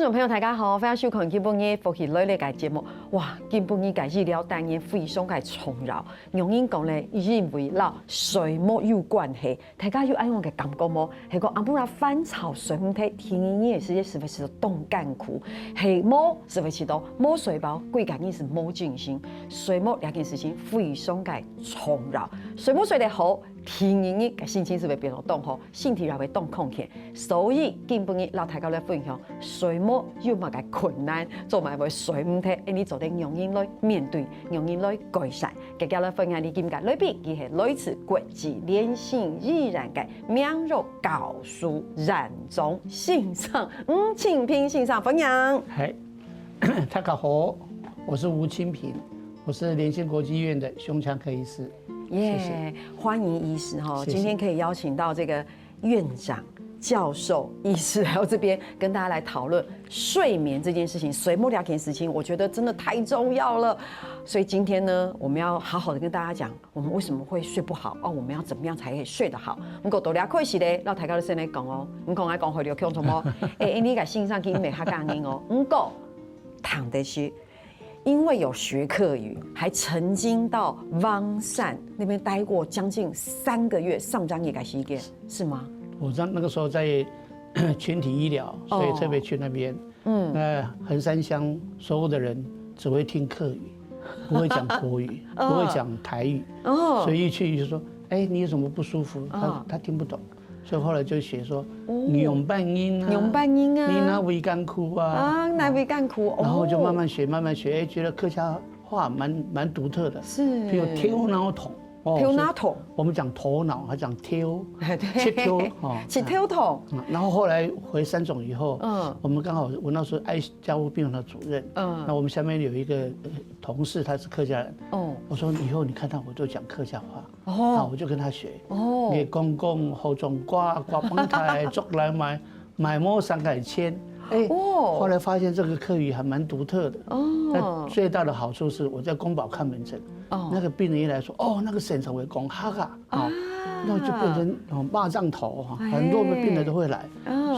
众朋友，大家好，欢迎收看今晡日福气类的节目。哇，今晡日介医疗单元非常嘅重要，用人讲咧，因为老水木有关系，大家有爱我嘅感觉冇？系讲阿姆拉翻炒水母体，天然也是是会吃到冻干苦，系冇是会吃到冇水包，贵感也是冇进行，水木两件事情非常嘅重要，水木水得好。天然嘅心情是会变到冻好，身体也会冻空气，所以今晡日老大家来分享水母有乜嘅困难，做埋为水母体，你做定用人来面对，用人来改善。大家来分享你今日里边，佢系来自国际联性依然嘅苗肉教书染中线上吴清平线上分享。嗨，大家好，我是吴清平，我是联信国际医院的胸腔科医师。耶、谢谢，欢迎医师哈！谢谢今天可以邀请到这个院长、教授、医师来到这边跟大家来讨论睡眠这件事情。水木两件事情，我觉得真的太重要了。所以今天呢，我们要好好的跟大家讲，我们为什么会睡不好哦？我们要怎么样才可以睡得好？不过多聊开始咧，让大家先来讲哦。唔讲爱讲回流讲什么？你个线上去没较讲音哦。不过躺的是。因为有学客语，还曾经到汪散那边待过将近3个月，上张也改西给是吗？我那个时候在群体医疗，所以特别去那边。横山乡所有的人只会听客语，不会讲国语，不会讲台语，所以一去就说：“哎，你有什么不舒服？”他听不懂。所以后来就学说永半音啊，永半音啊，你那维干哭啊，那维干哭，然后就慢慢学，慢慢学，哎，觉得客家话蛮独特的，是，比如挑脑桶，挑脑桶，我们讲头脑，还讲挑，切挑切挑桶。然后后来回三总以后，我们刚好我那时候爱家务病房的主任，那我们下面有一个同事，他是客家人，我说以后你看到我就讲客家话，那我就跟他学，你公公后中挂帮台捉来买摸三改签。后来发现这个客语还蛮独特的。那最大的好处是我在公保看门诊，那个病人一来说，那个省长会讲哈嘎，那就变成蚂蚱头哈，很多的病人都会来。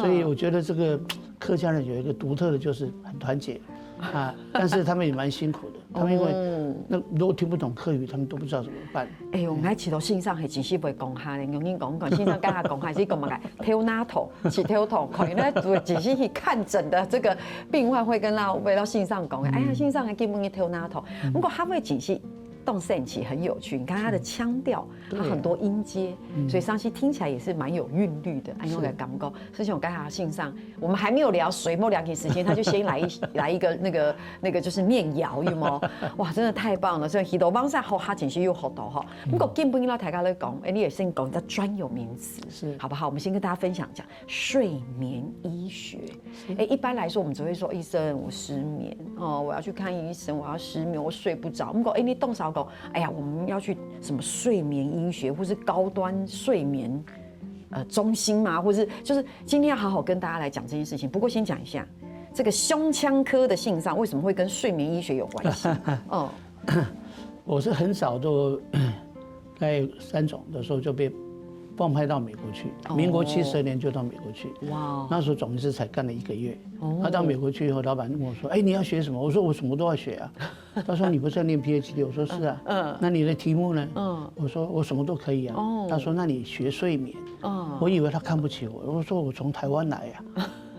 所以我觉得这个客家人有一个独特的，就是很团结啊，但是他们也蛮辛苦的。他们因为那如果听不懂客语，他们都不知道怎么办。我们喺起头线上係真是袂講下咧，用人講線上跟他講下是講乜嘅？挑哪頭，起挑頭，可能咧就只是去看診的這個病患會跟他為到線上講，哎呀，線上嘅基本嘅挑哪頭，不過他會只是。动聲起很有趣，你看他的腔調，他很多音階，所以上期聽起來也是蠻有韻律的。哎，我嘅感覺，所以我剛才信上，我們還沒有聊水木兩件事情，他就先來一個那個就是念謠，有冇？哇，真的太棒了！所以耳朵幫曬學下情緒要學到哈。不過基本上大家都講，你也先講一個專有名詞，是好不好？我們先跟大家分享講睡眠醫學。一般來說，我們只會說醫生我失眠哦，我要去看醫生，我要失眠，我睡不着。不過你動手。哎呀，我们要去什么睡眠醫學，或是高端睡眠中心嘛，或是就是今天要好好跟大家来讲这件事情。不过先讲一下这个胸腔科的性上为什么会跟睡眠醫學有關係？我是很早都在三總的時候就被放派到美國去，民國70年就到美國去。哇！那時候總醫師才幹了1個月。他到美國去以後，老闆問我說：“哎，你要學什麼？”我說：“我什麼都要學啊。”他說：“你不是要念 PhD？” 我說：“是啊。”那你的題目呢？我說：“我什麼都可以啊。”他說：“那你學睡眠。”我以為他看不起我，我說：“我從台灣來呀。”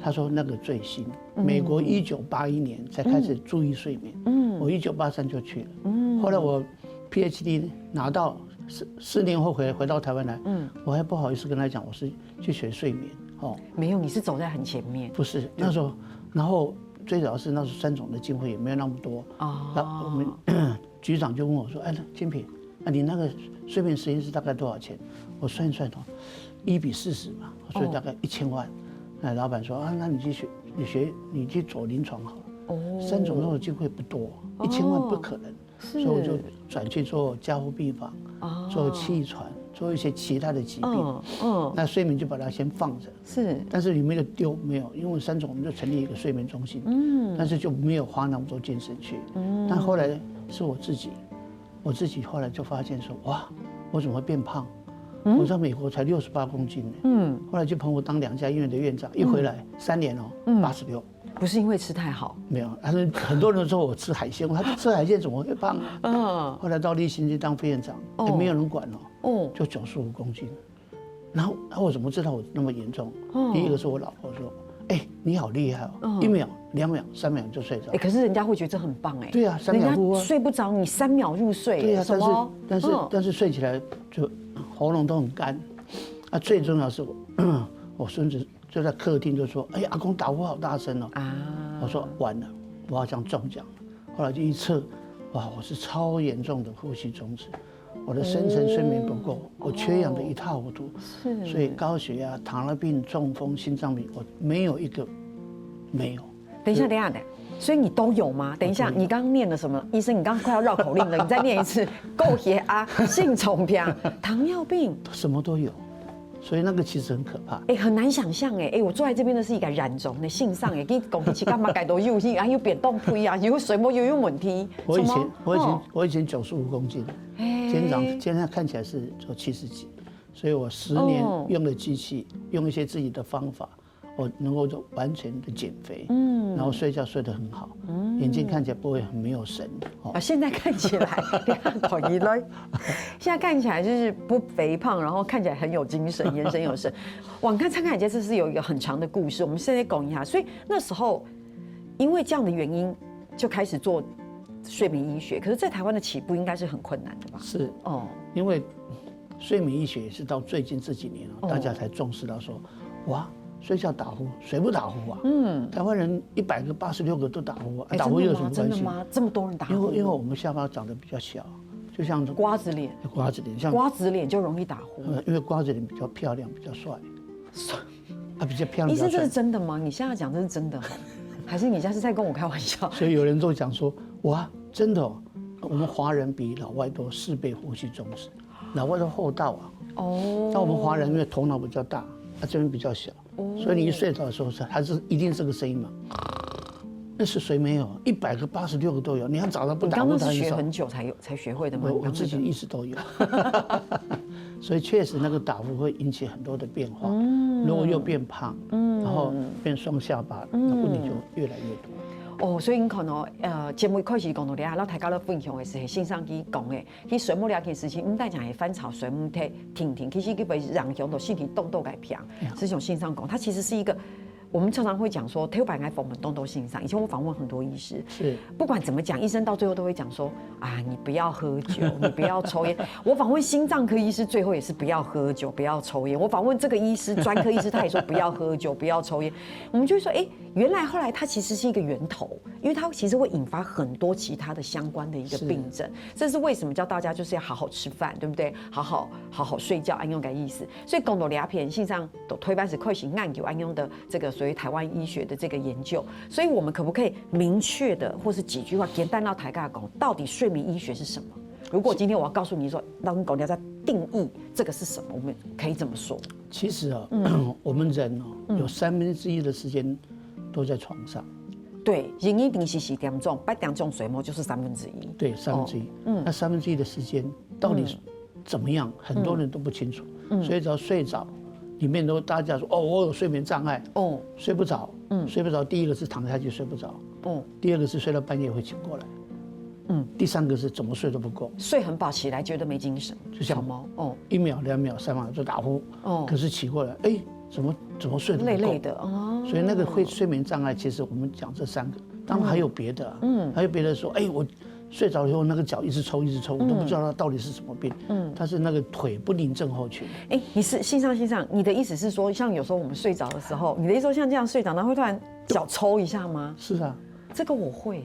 他說：“那個最新，美國1981年才開始注意睡眠。”我1983就去了。後來我 PhD 拿到。4年後回到台灣來，我還不好意思跟他講我是去學睡眠，沒有，你是走在很前面。不是那時候，然後最早是那時候三總的經費也沒有那麼多，那我們局長就問我說：“哎，金平，你那個睡眠實驗室大概多少錢？”我算一算，1比40嘛，所以大概1000萬。老闆說：“那你你去做臨床好了。”三總那種經費不多，1000萬不可能。所以我就轉去做加護病房，做氣喘，做一些其他的疾病。那睡眠就把它先放着。是，但是有沒有丟？沒有，因為三總我們就成立一個睡眠中心。但是就沒有花那麼多精神去。但後來是我自己後來就發現說，哇，我怎麼會變胖？我在美國才68公斤呢。後來就捧我當2家醫院的院長，一回來3年哦，86。不是因为吃太好，没有，但是很多人说我吃海鲜，他吃海鲜怎么会胖啊？后来到立新去当副院长，也没有人管哦，就95公斤。然后我怎么知道我那么严重？第一个是我老婆说，你好厉害哦，1秒、2秒、3秒就睡着。可是人家会觉得这很棒哎。对啊，3秒入睡不着，你3秒入睡。对啊，但是睡起来就喉咙都很干。最重要是我孙子就在客厅就说：“阿公打呼好大声哦！”我说完了，我好像中奖了。后来就一测，哇，我是超严重的呼吸中止，我的深层睡眠不够，我缺氧的一塌糊涂。所以高血压、糖尿病、中风、心脏病，我没有一个没有。等一下，所以你都有吗？等一下，你刚刚念了什么？医生，你刚刚快要绕口令了，你再念一次：高血压、性冲病、糖尿病，什么都有。所以那个其实很可怕，很难想象我坐在这边的是一个染肿的性上给讲起干嘛改都有性，还有扁动推啊，有水膜有问题。我以前95公斤，现在看起来是做70几，所以我10年用了机器，用一些自己的方法，我能够就完全的减肥，然后睡觉睡得很好，眼睛看起来不会很没有神。现在看起来，现在看起来就是不肥胖，然后看起来很有精神，眼神有神。网看参看这次是有一个很长的故事，我们现在讲一下。所以那时候因为这样的原因，就开始做睡眠医学。可是，在台湾的起步应该是很困难的吧？是因为睡眠医学也是到最近这几年大家才重视到说，哇。睡觉打呼，谁不打呼啊？台湾人100个86个都打呼啊，打呼有什么关系？真的吗？这么多人打呼？因为我们下巴长得比较小，就像瓜子脸，像瓜子脸就容易打呼。因为瓜子脸比较漂亮，比较帅，比较漂亮。医生，这是真的吗？你现在讲这是真的吗？还是你现在是在跟我开玩笑？所以有人都讲说，哇，真的我们华人比老外多4倍呼吸中止，老外都厚道啊。那我们华人因为头脑比较大，这边比较小。所以你一睡着的时候还是一定是个声音嘛？那是谁没有？100个86个都有。你要找到不打呼，你刚刚是学很久才学会的吗？我自己一直都有。所以确实那个打呼会引起很多的变化。如果又变胖，然后变双下巴，那问题就越来越多。所以你看节目开始讲到咱大家咧分享的是线上去讲的，去水木了件事情，唔但讲系翻炒水木体停，其实佢被让用到身体动都改平，是种线上讲，它其实是一个。我们常常会讲说，头版爱访问动都心上。以前我访问很多医师，是不管怎么讲，医生到最后都会讲说啊，你不要喝酒，你不要抽烟。我访问心脏科医师，最后也是不要喝酒，不要抽烟。我访问这个医师，专科医师，他也说不要喝酒，不要抽烟。我们就会说，原来后来它其实是一个源头，因为它其实会引发很多其他的相关的一个病症。这是为什么叫大家就是要好好吃饭，对不对？好好睡觉，按用个意思。所以讲到鸦片，线上都推翻是快行按有按用的这个所谓台湾医学的这个研究。所以我们可不可以明确的，或是几句话简单到台尬讲，到底睡眠医学是什么？如果今天我要告诉你说，让你狗要在定义这个是什么，我们可以怎么说？其实我们人有1/3的时间都在床上。对，人一定是4点钟，8点钟睡梦就是1/3。对，1/3。那1/3的时间到底怎么样？很多人都不清楚。所以只要睡着，里面都大家说我有睡眠障碍，睡不着，睡不着。第一个是躺下去睡不着，第二个是睡到半夜会醒过来，第三个是怎么睡都不够，睡很饱起来觉得没精神，就像猫，1秒、2秒、3秒就打呼，可是起过来，怎么睡都不够，累累的所以那个睡眠障碍，其实我们讲这3个，当然还有别的，还有别的说，我睡着以后那个脚一直抽，我都不知道它到底是什么病，它是那个腿不宁症候群。你是心上，你的意思是说，像有时候我们睡着的时候，你的意思说像这样睡着，然后会突然脚抽一下吗？是啊。这个我会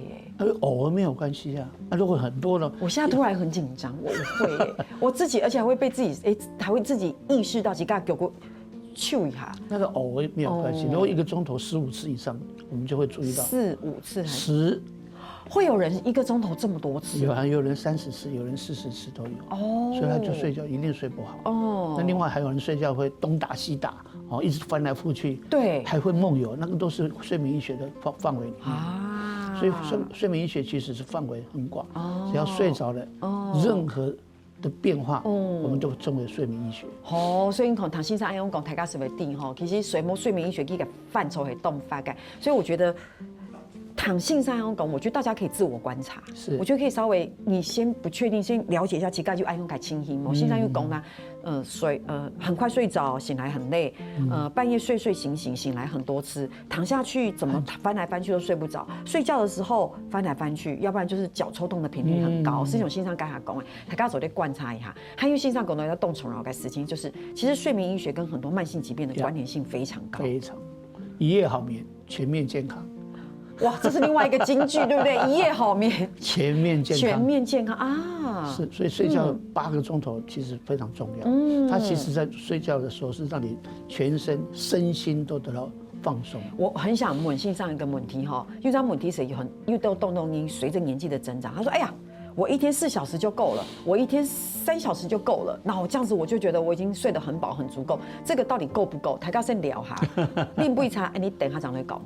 偶尔没有关系啊。如果很多了，我现在突然很紧张，我会我自己，而且还会被自己还会自己意识到，几个给我嗅一下。那个偶尔没有关系，如果1个钟头15次以上，我们就会注意到4、5次还是10。会有人1个钟头这么多次？有人30次，有人40次都有。所以他就睡觉一定睡不好。那另外还有人睡觉会东打西打，一直翻来覆去。对。还会梦游，那个都是睡眠医学的范围里面。所以睡眠医学其实是范围很广，只要睡着了，任何的变化，我们都称为睡眠医学。所以你看唐先生安用讲，大家是不是定其实睡眠医学这个范畴会动发改，所以我觉得。躺性上用讲，我觉得大家可以自我观察。是，我觉得可以稍微，你先不确定，先了解一下，其实就爱用改清醒。我现在又讲啦，很快睡着，醒来很累，半夜睡醒醒来很多次，躺下去怎么翻来翻去都睡不着，睡觉的时候翻来翻去，要不然就是脚抽动的频率很高，是一种性上该他讲的，他刚走得观察一下，还有性上讲到要动宠，然后该事情就是，其实睡眠医学跟很多慢性疾病的关联性非常高，非常，一夜好眠，全面健康。哇，这是另外一个金句，对不对？一夜好眠，全面健康，全面健康啊！是，所以睡觉8个钟头其实非常重要。它其实在睡觉的时候是让你全身心都得到放松。我很想问性上一个问题哈，因为这问题是又都动因随着年纪的增长，他说：“哎呀，我一天4小时就够了，我一天3小时就够了。那我这样子我就觉得我已经睡得很饱很足够，这个到底够不够？大家先聊哈，练不一差，你等下讲来搞。”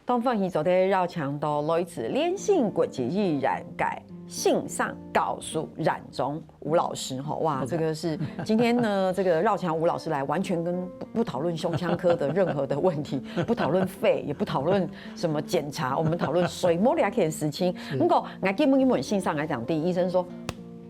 东方宇宙的绕墙道来自联信国际易染改性上告诉染中吴老师哈，哇，这个是今天呢，这个绕墙吴老师来完全跟不讨论胸腔科的任何的问题，不讨论肺，也不讨论什么检查，我们讨论水摸两件事情。不过我基本性上来讲，第一医生说。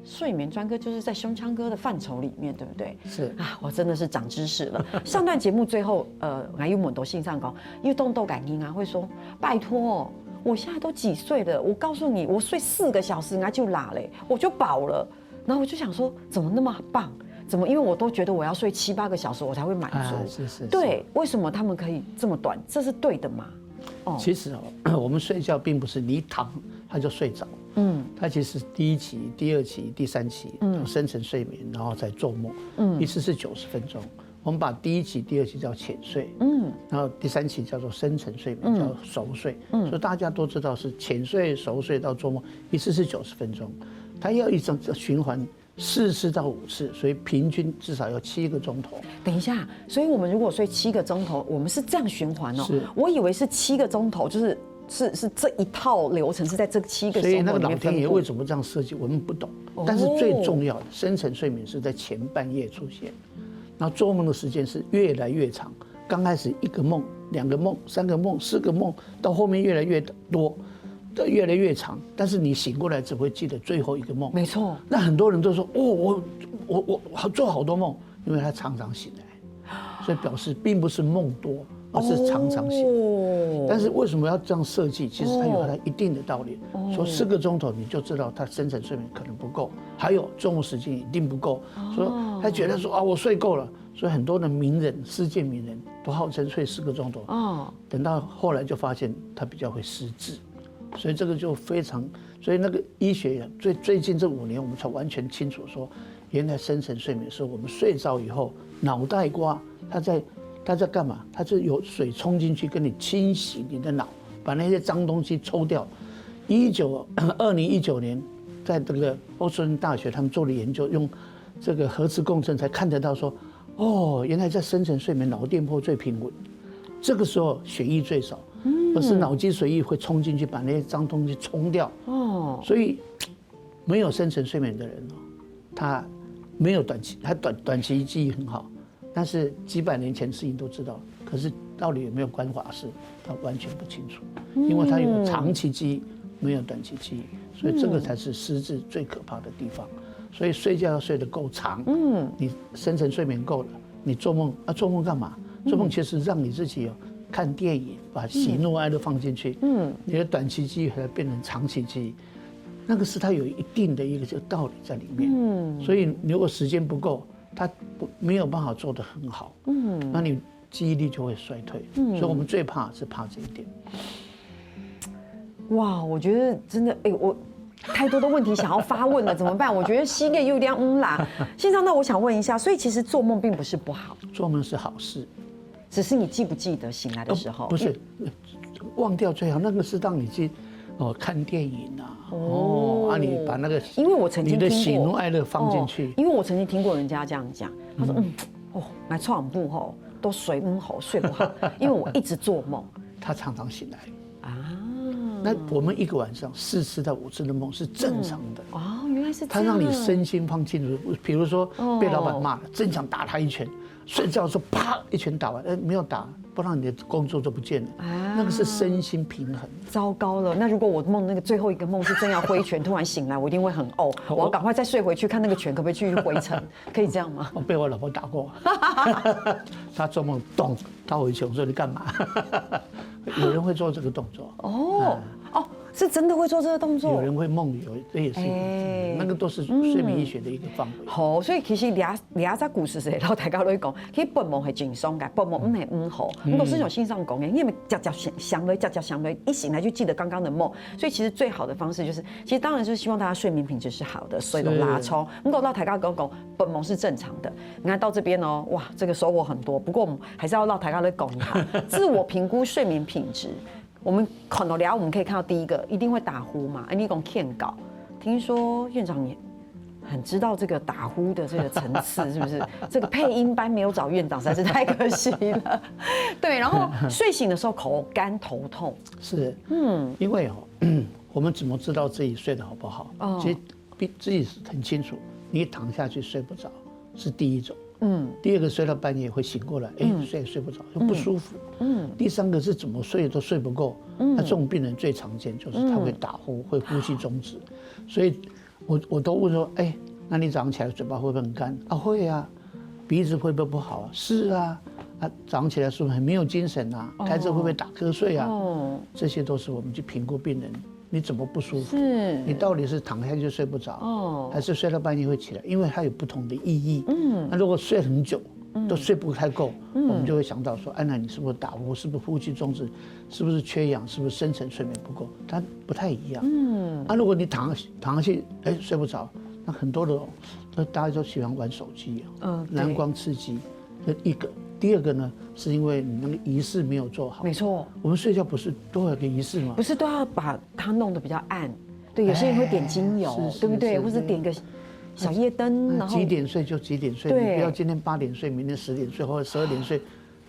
睡眠专科就是在胸腔科的范畴里面，对不对？是啊，我真的是长知识了。上段节目最后，我有很多信上讲，因为动斗感应啊，会说拜托，我现在都几岁了，我告诉你，我睡4个小时，就拉嘞，我就饱了。然后我就想说，怎么那么棒？怎么？因为我都觉得我要睡7、8个小时，我才会满足。是。对，为什么他们可以这么短？这是对的吗？其实我们睡觉并不是你一躺他就睡着。它其实第1期、第2期、第3期深层睡眠，然后再做梦，一次是90分钟。我们把第1期、第2期叫浅睡，然后第3期叫做深层睡眠，叫熟睡。所以大家都知道是浅睡、熟睡到做梦，一次是90分钟，它要一种循环4次到5次，所以平均至少要7个钟头。等一下，所以我们如果睡7个钟头，我们是这样循环哦。我以为是7个钟头，就是这一套流程是在这7个钟头里面。所以那个老天爷为什么这样设计，我们不懂。但是最重要的深层睡眠是在前半夜出现，然后做梦的时间是越来越长。刚开始1个梦、2个梦、3个梦、4个梦，到后面越来越多。越来越长，但是你醒过来只会记得最后1个梦。没错。那很多人都说，我做好多梦，因为他常常醒来，所以表示并不是梦多，而是常常醒来。但是为什么要这样设计？其实它有它一定的道理。说4个钟头你就知道他深层睡眠可能不够，还有中午时间一定不够。说他觉得说我睡够了，所以很多的名人、世界名人都号称睡4个钟头。等到后来就发现他比较会失智。所以这个就非常，所以那个医学最近这5年，我们才完全清楚说，原来深层睡眠是我们睡着以后，脑袋瓜它在干嘛？它是有水冲进去，跟你清洗你的脑，把那些脏东西抽掉。2019年，在这个波士顿大学他们做了研究，用这个核磁共振才看得到说，原来在深层睡眠脑电波最平稳，这个时候血液最少。而是脑脊髓液会冲进去把那些脏东西冲掉。所以没有深层睡眠的人他没有他短期记忆很好，但是几百年前事情都知道，可是到底有没有关法事，他完全不清楚，因为他有长期记忆，没有短期记忆，所以这个才是失智最可怕的地方。所以睡觉要睡得够长，你深层睡眠够了，你做梦做梦干嘛？做梦其实让你自己看电影，把喜怒哀乐放进去，你的短期记忆会变成长期记忆，那个是它有一定的一个道理在里面。所以如果时间不够，它没有办法做得很好，那你记忆力就会衰退。所以我们最怕是怕这一点。哇，我觉得真的，我太多的问题想要发问了，怎么办？我觉得膝盖有点啦。先生，那我想问一下，所以其实做梦并不是不好，做梦是好事。只是你记不记得醒来的时候？不是，忘掉最好，那个是让你去看电影啊，你把那个因为我曾经你的喜怒哀乐放进去，因为我曾经听过人家这样讲，他说来床铺后都睡好睡不好，因为我一直做梦，他常常醒来啊。那我们一个晚上4次到5次的梦是正常的原来是这样。他让你身心放进入，比如说被老板骂了，真想打他一拳，睡觉的时候啪一拳打完，没有打，不然你的工作就不见了。那个是身心平衡。糟糕了，那如果我梦那个最后一个梦是正要挥拳，突然醒来，我一定会很我要赶快再睡回去，看那个拳可不可以继续挥成，可以这样吗？我被我老婆打过，她做梦咚打我一拳，我说你干嘛？有人会做这个动作。是真的会做这个动作。有人会梦游，这也是那个都是睡眠医学的一个范围。所以其实俩只故事是老大家都讲，其实本梦是轻松的，本梦唔系唔好。我是从信上讲的，因为想了，一醒来就记得刚刚的梦。所以其实最好的方式就是，其实当然就是希望大家睡眠品质是好的，所以都拉冲。如果老大家讲本梦是正常的，你看到这边哇，这个收获很多。不过我们还是要让大家来讲一下自我评估睡眠品质。我们看到我们可以看到第一个一定会打呼嘛，你讲欠稿，听说院长你很知道这个打呼的这个层次，是不是？这个配音班没有找院长，实在是太可惜了。对，然后睡醒的时候口干头痛，是，因为我们怎么知道自己睡得好不好？其实自己是很清楚，你躺下去睡不着是第一种。第二个睡到半夜会醒过来，睡也睡不着，又不舒服。第三个是怎么睡都睡不够。那这种病人最常见就是他会打呼，会呼吸中止。所以我都问说，那你早上起来嘴巴会不会很干？会啊。鼻子会不会不好啊？是啊。早上起来是不是很没有精神啊？开车会不会打瞌睡啊？这些都是我们去评估病人。你怎么不舒服？你到底是躺下去睡不着，还是睡到半夜会起来？因为它有不同的意义。那如果睡很久都睡不太够，我们就会想到说，那你是不是打呼？是不是呼吸中止？是不是缺氧？是不是深层睡眠不够？它不太一样。如果你躺下去，睡不着，那很多的大家都喜欢玩手机，蓝光刺激，这一个。第二个呢，是因为你那个仪式没有做好。没错，我们睡觉不是都有个仪式吗？不是都要把它弄得比较暗？对，有些人会点精油，对不对？或者点个小夜灯，然后几点睡就几点睡，你不要今天8点睡，明天10点睡，或者12点睡，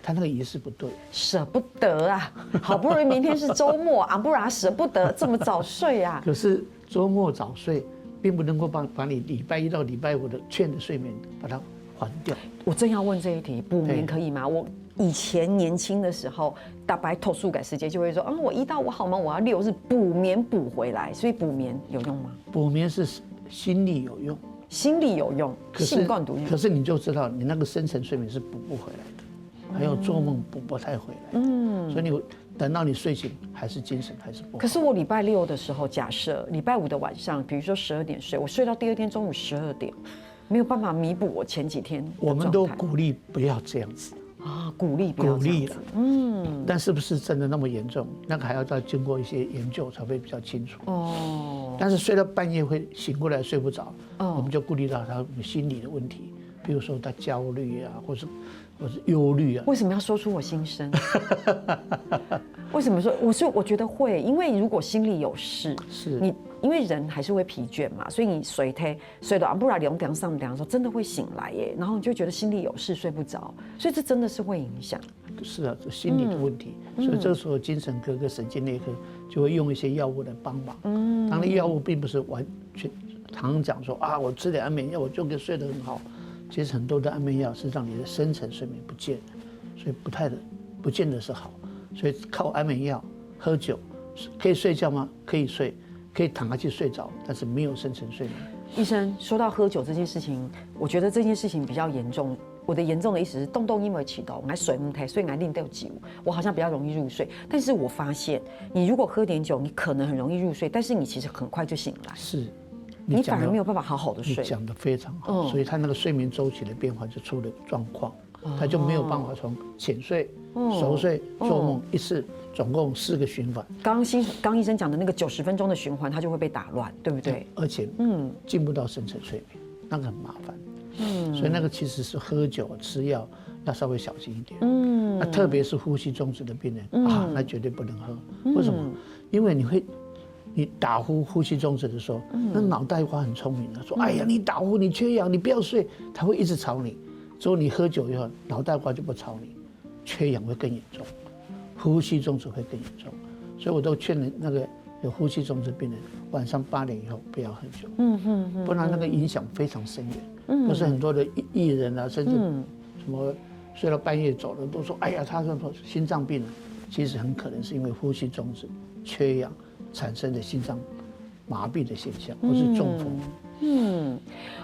他那个仪式不对，舍不得啊！好不容易明天是周末，不然舍不得这么早睡啊。可是周末早睡，并不能够把你礼拜1到礼拜5的欠的睡眠把它还掉。我正要问这一题，补眠可以吗？我以前年轻的时候，大白投诉改时间就会说，我1到5好吗？我要6日补眠补回来，所以补眠有用吗？补眠是心力有用，心力有用，性灌毒用。可是你就知道，你那个深层睡眠是补不回来的，还有做梦补不太回来的。所以你等到你睡醒，还是精神还是不好。可是我礼拜6的时候，假设礼拜5的晚上，比如说12点睡，我睡到第2天中午12点。没有办法弥补我前几天的状态。我们都鼓励不要这样子鼓励不要这样子。但是不是真的那么严重？那个还要再经过一些研究才会比较清楚。但是睡到半夜会醒过来睡不着，我们就顾虑到他心理的问题，比如说他焦虑啊，或是忧虑啊。为什么要说出我心声？为什么说？我觉得会，因为如果心里有事，你因为人还是会疲倦嘛，所以你睡到不然2点3点的时候，真的会醒来耶，然后你就觉得心里有事睡不着，所以这真的是会影响。是啊，这心理的问题，所以这个时候精神科跟神经内科就会用一些药物来帮忙。当然药物并不是完全，常常讲说我吃点安眠药我就可以睡得很好，其实很多的安眠药是让你的深层睡眠不见的，所以不见得是好。所以靠安眠药、喝酒可以睡觉吗？可以睡，可以躺下去睡着，但是没有深层睡眠。医生说到喝酒这件事情，我觉得这件事情比较严重。我的严重的意思是，动因为起头，我睡不太，所以我令到酒，我好像比较容易入睡。但是我发现，你如果喝点酒，你可能很容易入睡，但是你其实很快就醒来。是。你反而没有办法好好的睡。你讲得非常好，所以他那个睡眠周期的变化就出了状况，他就没有办法从浅睡、熟睡、做梦一次，总共4个循环。刚医生讲的那个90分钟的循环，它就会被打乱，对不对？而且进不到深层睡眠，那个很麻烦。所以那个其实是喝酒、吃药要稍微小心一点。那特别是呼吸中止的病人啊，那绝对不能喝。为什么？因为你打呼吸中止的时候，那脑袋瓜很聪明的，说哎呀，你打呼，你缺氧，你不要睡，他会一直吵你。之后你喝酒以后，脑袋瓜就不吵你，缺氧会更严重，呼吸中止会更严重。所以我都劝人那个有呼吸中止病人，晚上8点以后不要喝酒，不然那个影响非常深远。不是很多的艺人啊，甚至什么睡到半夜走了，都说哎呀，他说心脏病了，其实很可能是因为呼吸中止、缺氧产生的心脏麻痹的现象，或是中风。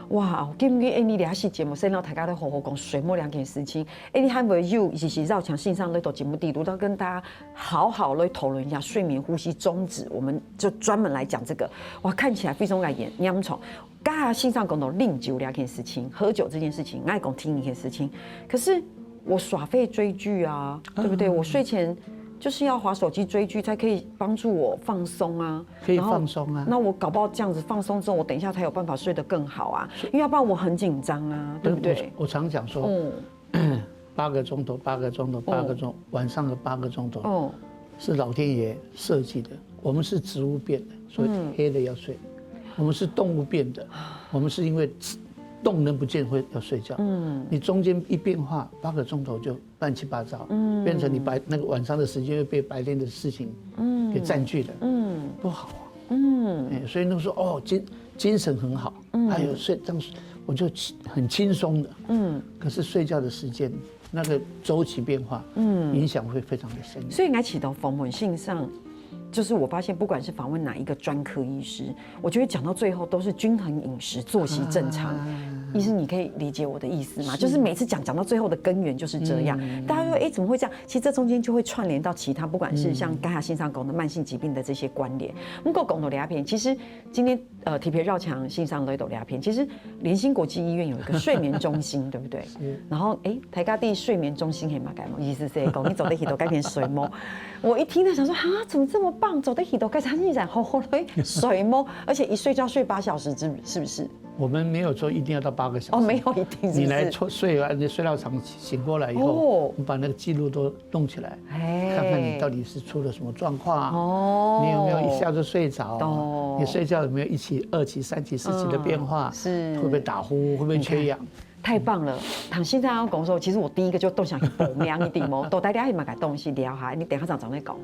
哇，今日你俩是节目，先让大家都好好讲水墨2件事情。你还没有就是绕墙线上那档节目地图，都跟大家好好来讨论一下睡眠呼吸中止，我们就专门来讲这个。哇，看起来非常来演严重。刚才线上讲到饮酒2件事情，喝酒这件事情，爱讲听1件事情。可是我耍废追剧啊，对不对？我睡前就是要滑手机追剧，才可以帮助我放松啊，可以放松啊。那我搞不好这样子放松之后，我等一下才有办法睡得更好啊，因为要不然我很紧张啊，对不对？我常讲说，8个钟头，8个钟头，8个钟，晚上的8个钟头，是老天爷设计的。我们是植物变的，所以黑的要睡；我们是动物变的，我们是因为动能不见会要睡觉。你中间一变化，8个钟头就乱七八糟，变成你那个晚上的时间又被白天的事情给占据了，不好啊。所以那时候哦，精神很好，还有睡这样我就很轻松的。可是睡觉的时间那个周期变化，影响会非常的深。所以应该起到访问性上。就是我发现，不管是访问哪一个专科医师，我觉得讲到最后都是均衡饮食、作息正常。医师，你可以理解我的意思吗？就是每次讲到最后的根源就是这样。大家说，哎，怎么会这样？其实这中间就会串联到其他，不管是像刚才线上讲的慢性疾病的这些关联。不过讲到两片，其实今天体皮绕墙线上来到两片，其实联兴国际医院有一个睡眠中心，对不对？然后台大地睡眠中心可以嘛改吗？意思是讲你走的起都改变水摸。我一听到想说啊，怎么这么棒？走的起都改成进展好好的水摸，而且一睡觉睡8小时，是不是？我们没有说一定要到8个小时，没有一定是不是。你来睡完，你睡到床醒过来以后，我们把那个记录都弄起来，看看你到底是出了什么状况，你有没有一下就睡着，你睡觉有没有1期、2期、3期、4期的变化，会不会打呼，会不会缺氧？太棒了！唐现在要讲说，其实我第一个就都想去报名一点哦，都大家去买个东西聊下，你等下早再讲。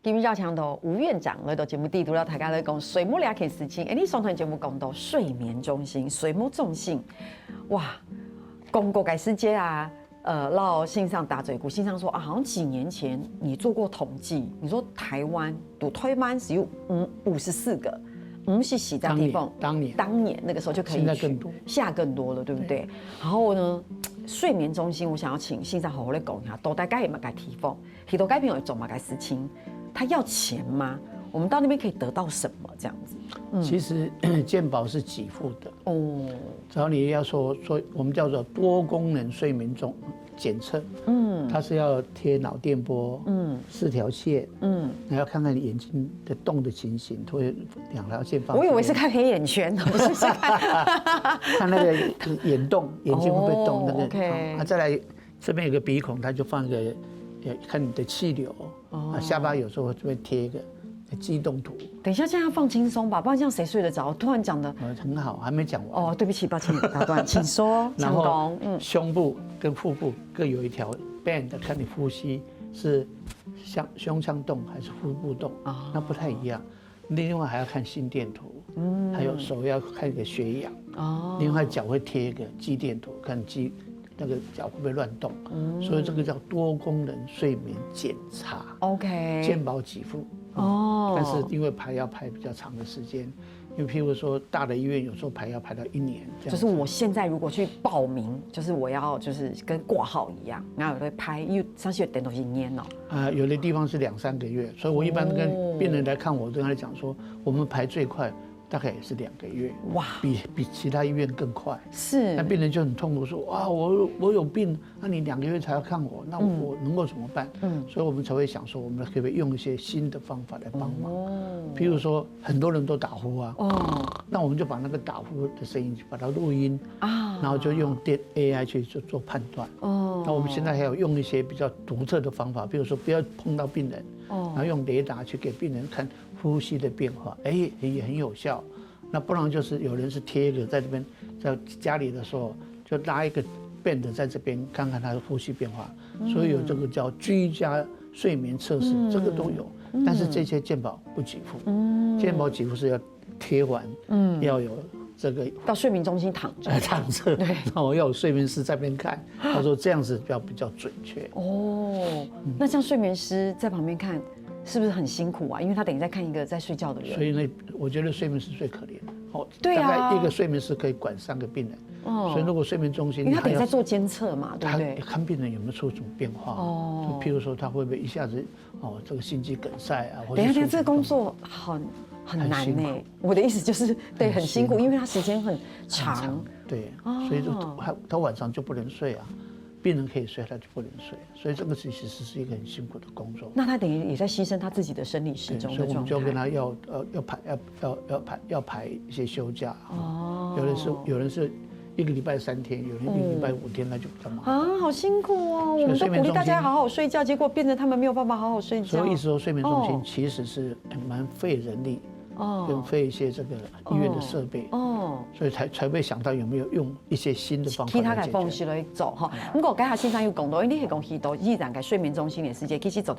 今日绕墙的吴院长来到节目地图，让大家来讲水木2件事情。你上台节目讲到睡眠中心、水木中心，哇，公国改世界啊，绕线上打嘴鼓，线上说啊，好像几年前你做过统计，你说台湾只有54个，50洗在地方，当年那个时候就可以去，现在更多，现在更多了，对不对？然后呢，睡眠中心我想要请线上好好来讲一下，都大概有没有改提供？提供改变有做嘛改事情？他要钱吗？我们到那边可以得到什么？这样子？其实健保是给付的哦。只要你要说我们叫做多功能睡眠检测，它是要贴脑电波，4条线，你要看看你眼睛的动的情形，它会2条线放。我以为是看黑眼圈，不是看那个眼动，眼睛会不会动那个。OK。再来这边有个鼻孔，它就放一个，看你的气流。下巴有时候会贴一个激动图。等一下，这样要放轻松吧，不然这样谁睡得着？突然讲的很好，还没讲完。哦，对不起，抱歉打断，请说。然后胸部跟腹部各有一条 band， 看你呼吸是像胸腔动还是腹部动，那不太一样。另外还要看心电图，还有手要看一个血氧，另外脚会贴一个肌电图，看那个脚会不会乱动，所以这个叫多功能睡眠检查。OK， 健保给付但是因为要排比较长的时间，因为譬如说大的医院有时候要排到1年。就是我现在如果去报名，就是我要就是跟挂号一样，然后有的排因为上去等东西黏哦。有的地方是2、3个月，所以我一般跟病人来看我，跟他讲说，我们排最快大概也是2个月，哇，比其他医院更快。是，那病人就很痛苦，说哇，我有病，那你2个月才要看我，那我能够怎么办？所以我们才会想说，我们可不可以用一些新的方法来帮忙？譬如说，很多人都打呼啊，那我们就把那个打呼的声音把它录音啊，然后就用AI 去做判断。那我们现在还有用一些比较独特的方法，比如说不要碰到病人，然后用雷达去给病人看呼吸的变化，也很有效。那不然就是有人是贴一个在这边，在家里的时候就拉一个 band 在这边看看他的呼吸变化，所以有这个叫居家睡眠测试，这个都有。但是这些健保不给付，健保给付是要贴完，要有这个到睡眠中心躺着，然后要有睡眠师在边看，他说这样子比较准确。那像睡眠师在旁边看，是不是很辛苦啊？因为他等于在看一个在睡觉的人。所以呢，我觉得睡眠师最可怜。对啊，大概一个睡眠师可以管3个病人。所以如果睡眠中心，因为他等于在做监测嘛，对不对？他看病人有没有出什么变化。就譬如说他会不会一下子这个心肌梗塞啊？等一下，这个工作很难呢。我的意思就是对，很辛苦，因为他时间很长。对，所以他晚上就不能睡啊。病人可以睡，他就不能睡，所以这个其实是一个很辛苦的工作。那他等于也在牺牲他自己的生理时钟的状态。所以我们就跟他要排一些休假。有人是1个礼拜3天，有人1个礼拜5天，那就比较忙啊，好辛苦哦。我们都鼓励大家好好睡觉，结果变成他们没有办法好好睡觉。所以意思说，睡眠中心其实是蛮费人力。跟费一些这个医院的设备，所以才会想到有没有用一些新的方法。其他嘅方式来做哈。不过家下先生有讲到，因为你係講去到依然嘅睡眠中心嘅世界，其實做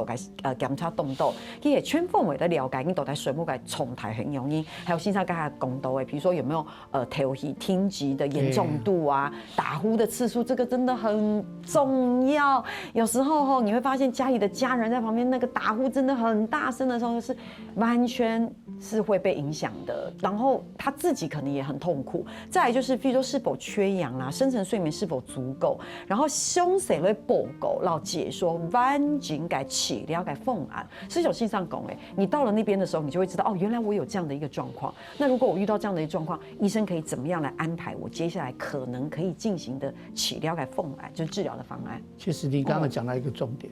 嘅檢查動作，佢係全方位的了解，你到底睡眠嘅狀態很容易。還有先生家下講到嘅，比如說有沒有頭皮聽覺的嚴重度啊，打呼的次數，這個真的很重要。有時候你會發現家裡的家人在旁邊，那個打呼真的很大聲的時候，是完全是會被影響的，然後他自己可能也很痛苦。再來就是，譬如說是否缺氧啦，深層睡眠是否足夠，然後詳細的報告，然後解說完整該治療該方案。是有線上講誒，你到了那邊的時候，你就會知道哦，原來我有這樣的一個狀況。那如果我遇到這樣的一個狀況，醫生可以怎麼樣來安排我接下來可能可以進行的治療該方案，就是治療的方案。其實你剛剛講到一個重點，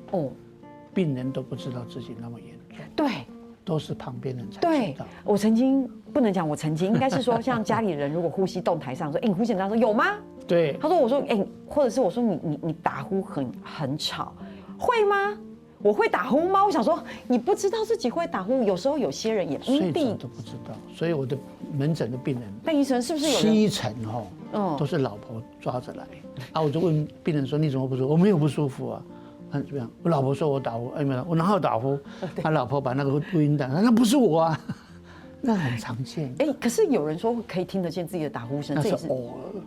病人都不知道自己那麼嚴重。對。都是旁邊人才知道。對，我曾經不能講我曾經，應該是說像家裡人如果呼吸動台上說，你呼吸他說有嗎？對，他說我說或者是我說你打呼很吵，會嗎？我會打呼嗎？我想說你不知道自己會打呼，有時候有些人也睡着都不知道，所以我的門診的病人，但醫生是不是有70%都是老婆抓着來啊？我就問病人說你怎麼不舒服？我沒有不舒服啊。怎麼樣？我老婆說我打呼，沒有，我哪有打呼？他老婆把那個錄音帶，那不是我啊，那很常見。可是有人說可以聽得見自己的打呼聲，那是偶爾，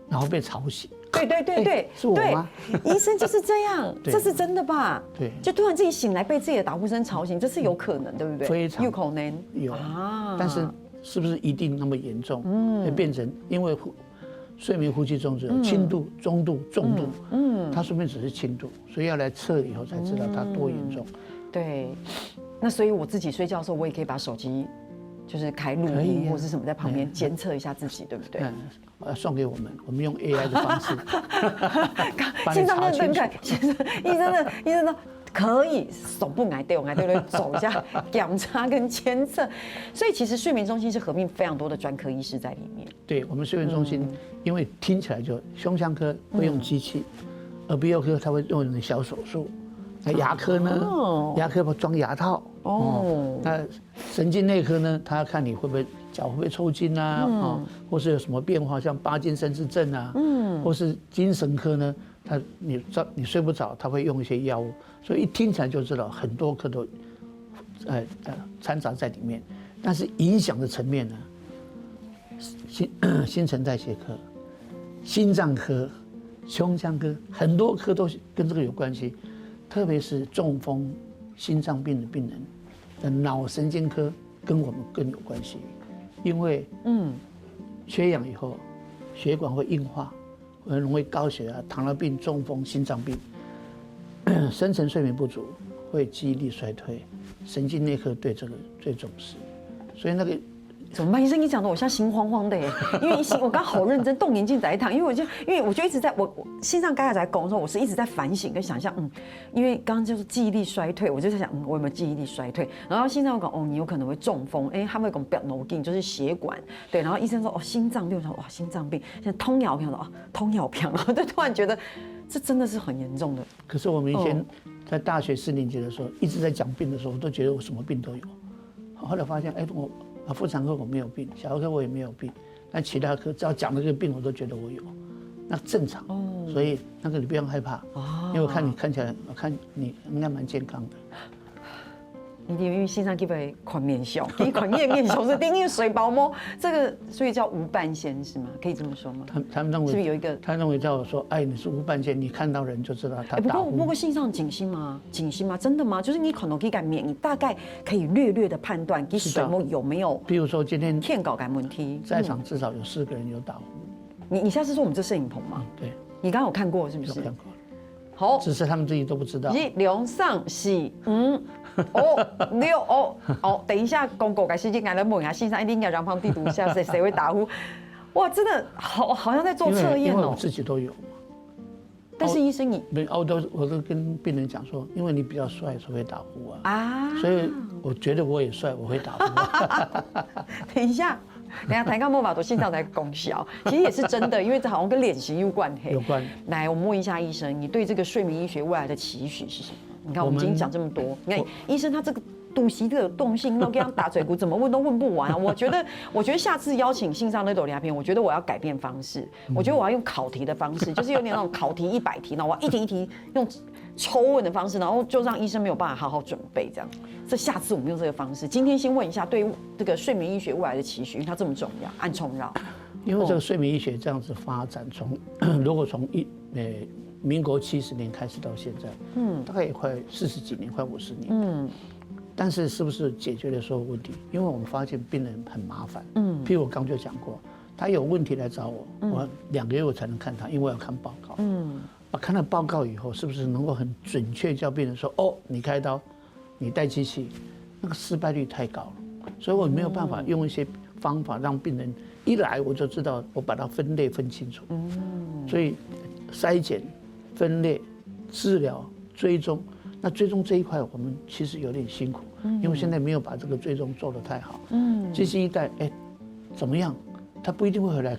然後被吵醒。對，是我嗎？醫生就是這樣，這是真的吧？對，就突然自己醒來被自己的打呼聲吵醒，這是有可能，對不對？非常有可能有啊，但是是不是一定那麼嚴重？會變成因為睡眠呼吸中止有輕度、中度、重度，它說明只是輕度，所以要來測以後才知道它多嚴重。對，那所以我自己睡覺的時候，我也可以把手機就是開錄音或是什麼在旁邊監測一下自己，對不對？送給我們用 AI 的方式，線上的登台，醫生呢？可以手不挨對，走一下檢查跟監測，所以其實睡眠中心是合併非常多的專科醫師在裡面。對，我們睡眠中心，因為聽起來就胸腔科會用機器，耳鼻喉科它會用小手術，那牙科呢，牙科會裝牙套。那神經內科呢，它要看你會不會腳會不會抽筋啊，或是有什麼變化，像帕金森氏症啊，或是精神科呢，你睡不着，他會用一些藥物，所以一聽起來就知道很多科都摻雜在裡面。但是影響的層面呢，新陳代謝科、心臟科、胸腔科，很多科都跟這個有關係，特別是中風、心臟病的病人的腦神經科跟我們更有關係，因為缺氧以後血管會硬化，很容易高血壓、糖尿病、中風、心臟病，深層睡眠不足會記憶力衰退，神經內科對這個最重視，所以那個怎么办？医生，你讲的我现在心慌慌的耶，因为我刚好认真动眼睛在一趟，因为我就一直在我心脏刚才在讲的时候，我是一直在反省跟想象，因为刚刚就是记忆力衰退，我就在想，我有没有记忆力衰退？然后心脏讲，你有可能会中风，他会讲表脑筋就是血管，对，然后医生说，心脏病，我说哇，心脏病，现在通药片了，通药片，然后就突然觉得这真的是很严重的。可是我们以前在大学4年级的时候，一直在讲病的时候，我都觉得我什么病都有，后来发现，我妇产科我没有病，小儿科我也没有病，但其他科只要讲那个病，我都觉得我有，那正常。所以那个你不用害怕，因为我看你看起来，我看你应该蛮健康的。因为心脏基本款面相，一款面相是定义水包膜，这个所以叫无半仙是吗？可以这么说吗？他们认为是不是有一个？他认为叫我说，你是无半仙，你看到人就知道他打呼。不过心脏紧心吗？紧心吗？真的吗？就是你可能可以改免，你大概可以略略的判断，你水膜有没有？比如说今天天搞改问题，在场至少有4个人有打呼。你下次说我们这摄影棚吗？对。你刚刚有看过是不是？有看过。好，只是他们自己都不知道。1、2、3、4、5、6，等一下公狗改时间改了问一下，线上一定要让旁地图下谁会打呼？哇，真的好像在做测验哦。因为我自己都有嘛。但是医生我都跟病人讲说，因为你比较帅，所以会打呼啊。所以我觉得我也帅，我会打呼。等一下台钢莫法多心脏在功效，其实也是真的，因为这好像跟脸型有关。有关。来，我们问一下医生，你对这个睡眠医学未来的期许是什么？你看，我们今天讲这么多，你看医生他这个肚脐这个动性，都给他打嘴鼓，怎么问都问不完啊！我觉得下次邀请心脏那斗聊天，我觉得我要改变方式，我觉得我要用考题的方式，就是有点那种考题100题，然后我要一题一题用抽问的方式，然后就让医生没有办法好好准备这样。这下次我们用这个方式。今天先问一下对这个睡眠医学未来的期许，因为它这么重要，按重要。因为这个睡眠医学这样子发展，如果从民国70年开始到现在，大概也快40几年，快50年，但是是不是解决了所有问题？因为我们发现病人很麻烦，譬如我刚就讲过，他有问题来找我，我2个月我才能看他，因为我要看报告，看了报告以后，是不是能够很准确叫病人说，你开刀，你带机器，那个失败率太高了，所以我没有办法用一些方法让病人一来我就知道，我把它分类分清楚，所以筛检、分类、治疗、追踪。那追踪这一块我们其实有点辛苦，因为现在没有把这个追踪做得太好。机器一带，怎么样？他不一定会回来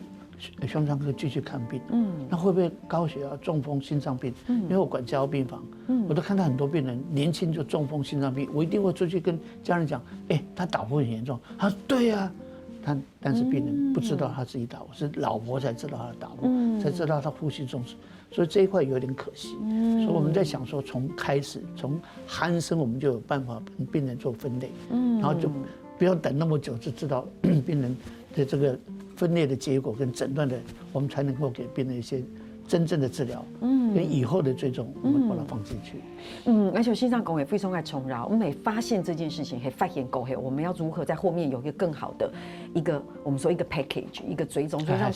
胸腔科继续看病。那会不会高血压、中风、心脏病？因为我管加护病房，我都看到很多病人年轻就中风、心脏病，我一定会出去跟家人讲，他打呼很严重。他说对呀。但是病人不知道他自己打呼，是老婆才知道他打呼，才知道他呼吸重视，所以这一块有点可惜。所以我们在想说，从鼾声我们就有办法跟病人做分类，然后就不要等那么久就知道病人的这个分类的结果跟诊断的，我们才能够给病人一些真正的治疗，跟以后的追踪，我们把它放进去。而且心脏工也非常爱重饶，我们每发现这件事情，发现过后，我们要如何在后面有一个更好的我们说一个 package， 一个追踪，所以让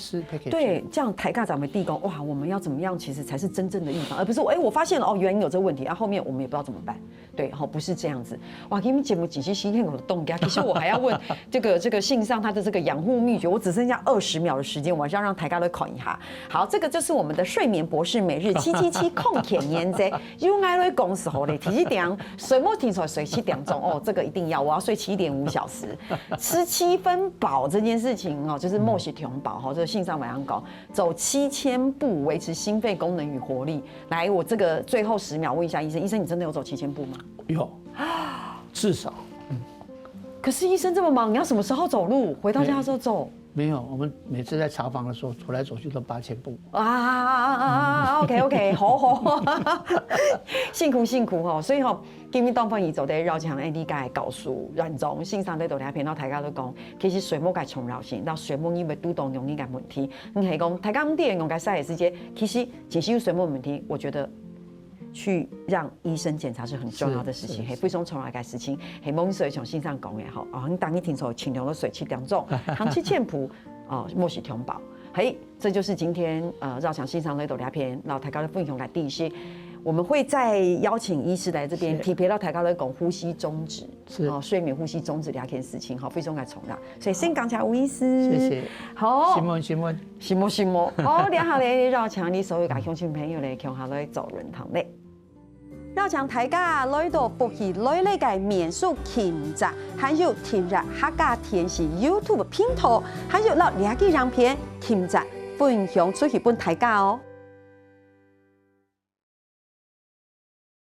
对这样台大长为地工，哇，我们要怎么样，其实才是真正的预防，而不是我发现了原来有这个问题，后面我们也不知道怎么办，对，不是这样子。哇，给你们节目几期新天我的动家，其实我还要问这个信上它的这个养护秘诀，我只剩下20秒的时间，我还是要让台大来考一下。好，这个就是我们的睡眠博士每日777控甜烟啫，用爱瑞公司后嘞，提起点水末听说睡7点钟这个一定要，我要睡7.5小时，吃7分饱这件事情就是默许填饱这个信上晚上搞，走7000步维持心肺功能与活力。来，我这个最后10秒问一下医生，医生你真的有走7000步吗？有，至少。可是医生这么忙，你要什么时候走路？回到家的时候走？没有，我们每次在查房的时候走来走去都8000步。OK， 好，辛苦所以今日当番伊做在绕墙，你该告诉软总线上在度聊片，到大家都讲，其实水膜该重要性，到水膜因为拄到容易个问题，你系讲大家唔啲用该晒的时间，其实只是有水膜问题，我觉得。去让医生检查是很重要的事情，非常重要的事情。系某水从线上讲嘅你当你听说清凉的水7点钟，行7千步默许填饱。这就是今天绕墙线上的聊片，然后大家的分享来第一些。我们会再邀请医师来这边，特别到大家来讲呼吸中止，是睡眠呼吸中止两件事情，好，非常该重要。所以先感谢吴医师，谢谢。好，新闻，好，两下咧绕墙，你所有嘅乡亲朋友咧，向下来走人堂咧。绕墙大家來到福氣來呢嘅民宿琴集，還有聽日客家電視 YouTube 頻道，還有落兩個影片琴集分享出去俾大家哦。